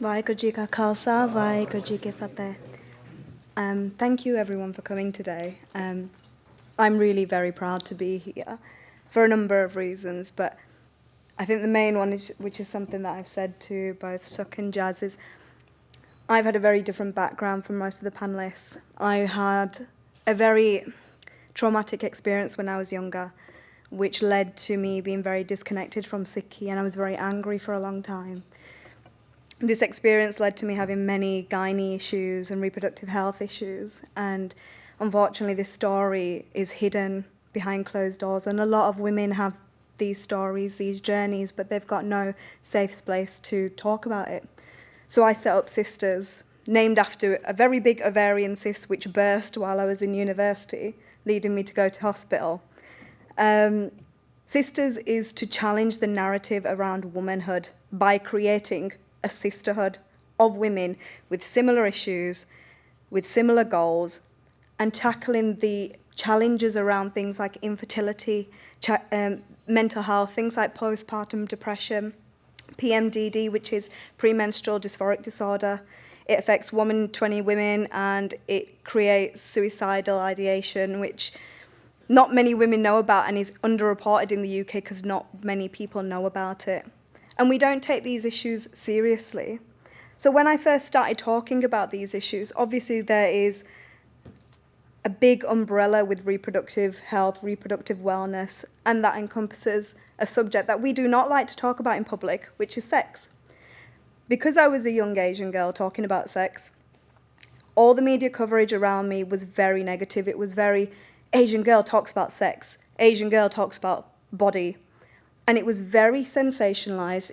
Vaheguru Ji Ka Khalsa, Vaheguru Ji Ki Fateh. Thank you everyone for coming today. I'm really very proud to be here for a number of reasons, but I think the main one, which is something that I've said to both Suk and Jazz, is I've had a very different background from most of the panellists. I had a very traumatic experience when I was younger, which led to me being very disconnected from Sikhi, and I was very angry for a long time. This experience led to me having many gynae issues and reproductive health issues, and unfortunately this story is hidden behind closed doors, and a lot of women have these stories, these journeys, but they've got no safe space to talk about it. So I set up Cysters, named after a very big ovarian cyst which burst while I was in university, leading me to go to hospital. Cysters is to challenge the narrative around womanhood by creating a sisterhood of women with similar issues, with similar goals, and tackling the challenges around things like infertility, mental health, things like postpartum depression, PMDD, which is premenstrual dysphoric disorder. It affects 1 in 20 women, and it creates suicidal ideation, which not many women know about and is underreported in the UK because not many people know about it. And we don't take these issues seriously. So when I first started talking about these issues, obviously there is a big umbrella with reproductive health, reproductive wellness, and that encompasses a subject that we do not like to talk about in public, which is sex. Because I was a young Asian girl talking about sex, all the media coverage around me was very negative. It was very, Asian girl talks about sex, Asian girl talks about body. And it was very sensationalized.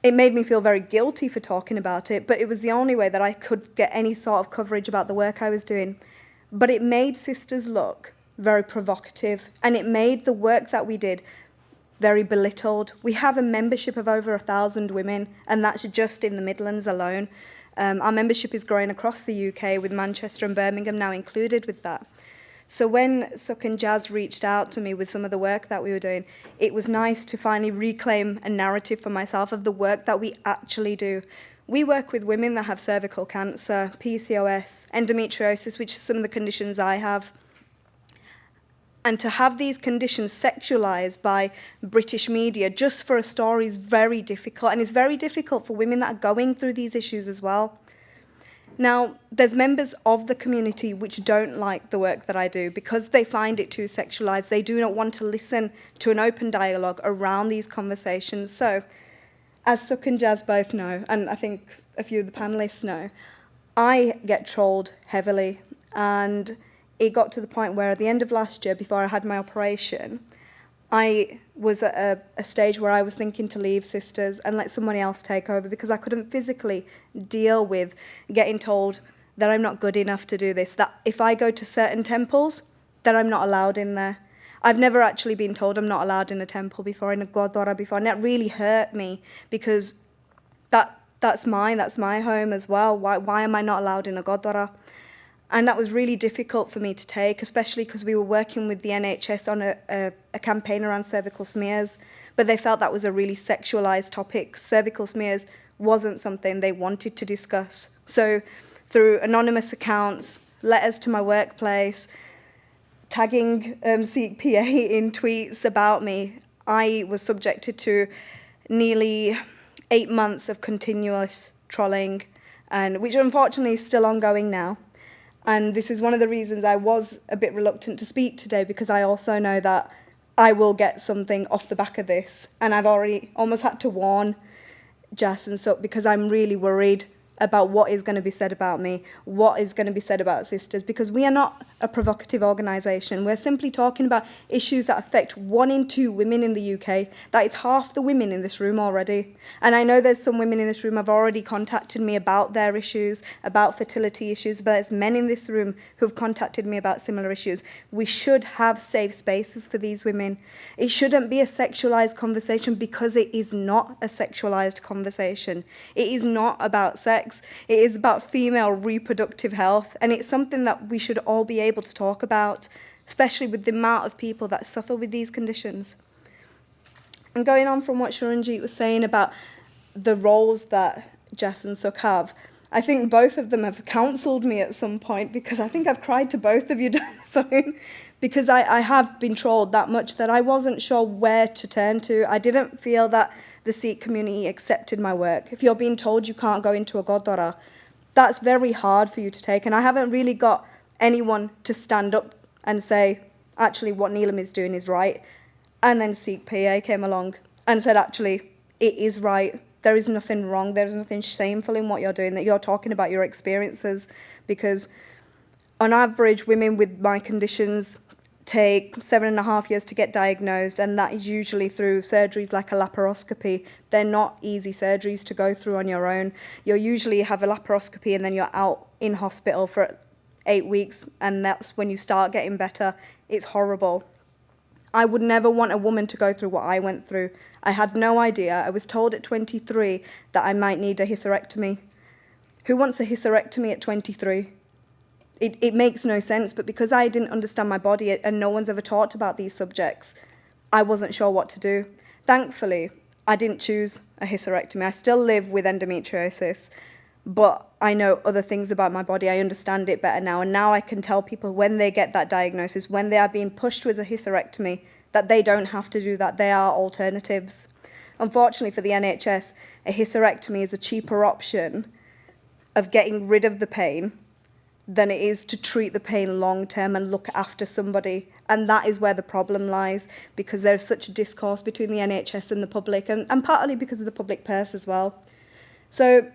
It made me feel very guilty for talking about it, but it was the only way that I could get any sort of coverage about the work I was doing. But it made Cysters look very provocative, and it made the work that we did very belittled. We have a membership of over 1,000 women, and that's just in the Midlands alone. Our membership is growing across the UK, with Manchester and Birmingham now included with that. So when Suk and Jazz reached out to me with some of the work that we were doing, it was nice to finally reclaim a narrative for myself of the work that we actually do. We work with women that have cervical cancer, PCOS, endometriosis, which are some of the conditions I have. And to have these conditions sexualised by British media just for a story is very difficult, and it's very difficult for women that are going through these issues as well. Now, there's members of the community which don't like the work that I do because they find it too sexualised. They do not want to listen to an open dialogue around these conversations. So, as Suk and Jazz both know, and I think a few of the panellists know, I get trolled heavily. And it got to the point where at the end of last year, before I had my operation, I was at a stage where I was thinking to leave Cysters and let someone else take over because I couldn't physically deal with getting told that I'm not good enough to do this, that if I go to certain temples, that I'm not allowed in there. I've never actually been told I'm not allowed in a temple before, in a Gurdwara before, and that really hurt me because that's my home as well. Why am I not allowed in a Gurdwara? And that was really difficult for me to take, especially because we were working with the NHS on a campaign around cervical smears, but they felt that was a really sexualised topic. Cervical smears wasn't something they wanted to discuss. So through anonymous accounts, letters to my workplace, tagging Sikh PA in tweets about me, I was subjected to nearly 8 months of continuous trolling, and which unfortunately is still ongoing now. And this is one of the reasons I was a bit reluctant to speak today, because I also know that I will get something off the back of this. And I've already almost had to warn Jess and Suk because I'm really worried about what is going to be said about me, what is going to be said about Cysters, because we are not a provocative organisation. We're simply talking about issues that affect 1 in 2 women in the UK. That is half the women in this room already. And I know there's some women in this room have already contacted me about their issues, about fertility issues, but there's men in this room who've contacted me about similar issues. We should have safe spaces for these women. It shouldn't be a sexualised conversation because it is not a sexualised conversation. It is not about sex. It is about female reproductive health, and it's something that we should all be able to talk about, especially with the amount of people that suffer with these conditions. And going on from what Sharanjit was saying about the roles that Jess and Suk have, I think both of them have counselled me at some point, because I think I've cried to both of you down the phone, because I have been trolled that much that I wasn't sure where to turn to. I didn't feel that the Sikh community accepted my work. If you're being told you can't go into a Gurdwara, that's very hard for you to take. And I haven't really got anyone to stand up and say, actually, what Neelam is doing is right. And then Sikh PA came along and said, actually, it is right. There is nothing wrong. There is nothing shameful in what you're doing, that you're talking about your experiences. Because on average, women with my conditions take 7.5 years to get diagnosed, and that is usually through surgeries like a laparoscopy. They're not easy surgeries to go through on your own. You'll usually have a laparoscopy and then you're out in hospital for 8 weeks, and that's when you start getting better. It's horrible. I would never want a woman to go through what I went through. I had no idea. I was told at 23 that I might need a hysterectomy. Who wants a hysterectomy at 23? It makes no sense, but because I didn't understand my body and no one's ever talked about these subjects, I wasn't sure what to do. Thankfully, I didn't choose a hysterectomy. I still live with endometriosis, but I know other things about my body. I understand it better now, and now I can tell people when they get that diagnosis, when they are being pushed with a hysterectomy, that they don't have to do that. There are alternatives. Unfortunately for the NHS, a hysterectomy is a cheaper option of getting rid of the pain than it is to treat the pain long term and look after somebody. And that is where the problem lies, because there's such a discourse between the NHS and the public, and partly because of the public purse as well. So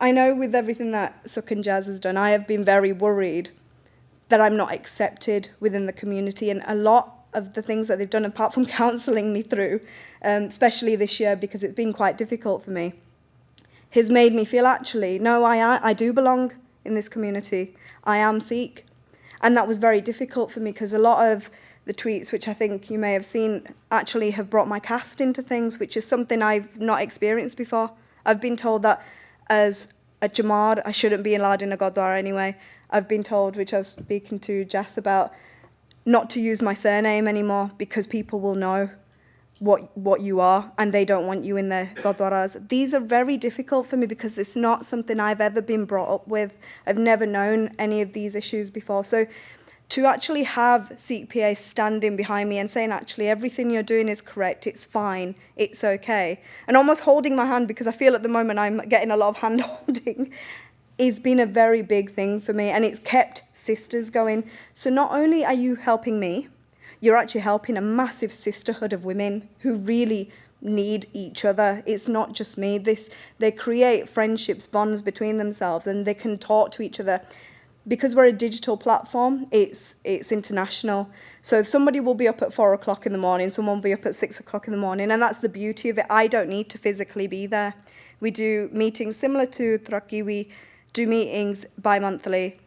I know with everything that Suk and Jazz has done, I have been very worried that I'm not accepted within the community, and a lot of the things that they've done, apart from counselling me through, especially this year because it's been quite difficult for me, has made me feel actually, no, I do belong in this community. I am Sikh. And that was very difficult for me, because a lot of the tweets, which I think you may have seen, actually have brought my caste into things, which is something I've not experienced before. I've been told that as a Jamad, I shouldn't be allowed in a Gurdwara anyway. I've been told, which I was speaking to Jess about, not to use my surname anymore because people will know what you are and they don't want you in their Gurdwaras. These are very difficult for me because it's not something I've ever been brought up with. I've never known any of these issues before. So to actually have Sikh PA standing behind me and saying, actually, everything you're doing is correct, it's fine, it's okay, and almost holding my hand, because I feel at the moment I'm getting a lot of hand holding, it's been a very big thing for me, and it's kept Sisters going. So not only are you helping me, you're actually helping a massive sisterhood of women who really need each other. It's not just me. They create friendships, bonds between themselves, and they can talk to each other. Because we're a digital platform, it's international. So somebody will be up at 4 o'clock in the morning, someone will be up at 6 o'clock in the morning, and that's the beauty of it. I don't need to physically be there. We do meetings similar to Trakki. We do meetings bi-monthly,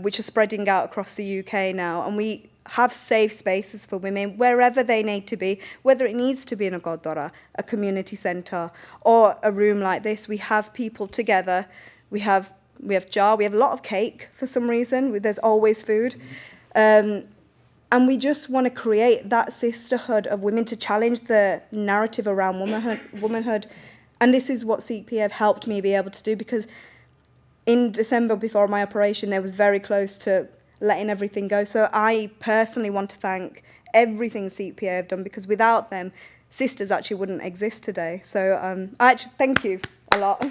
which are spreading out across the UK now, and we have safe spaces for women wherever they need to be, whether it needs to be in a Gurdwara, a community centre, or a room like this. We have people together. We have jar. We have a lot of cake for some reason. There's always food. And we just want to create that sisterhood of women to challenge the narrative around womanhood. And this is what Sikh PA have helped me be able to do, because in December before my operation, I was very close to letting everything go. So I personally want to thank everything Sikh PA have done, because without them, Sisters actually wouldn't exist today. So I actually thank you a lot.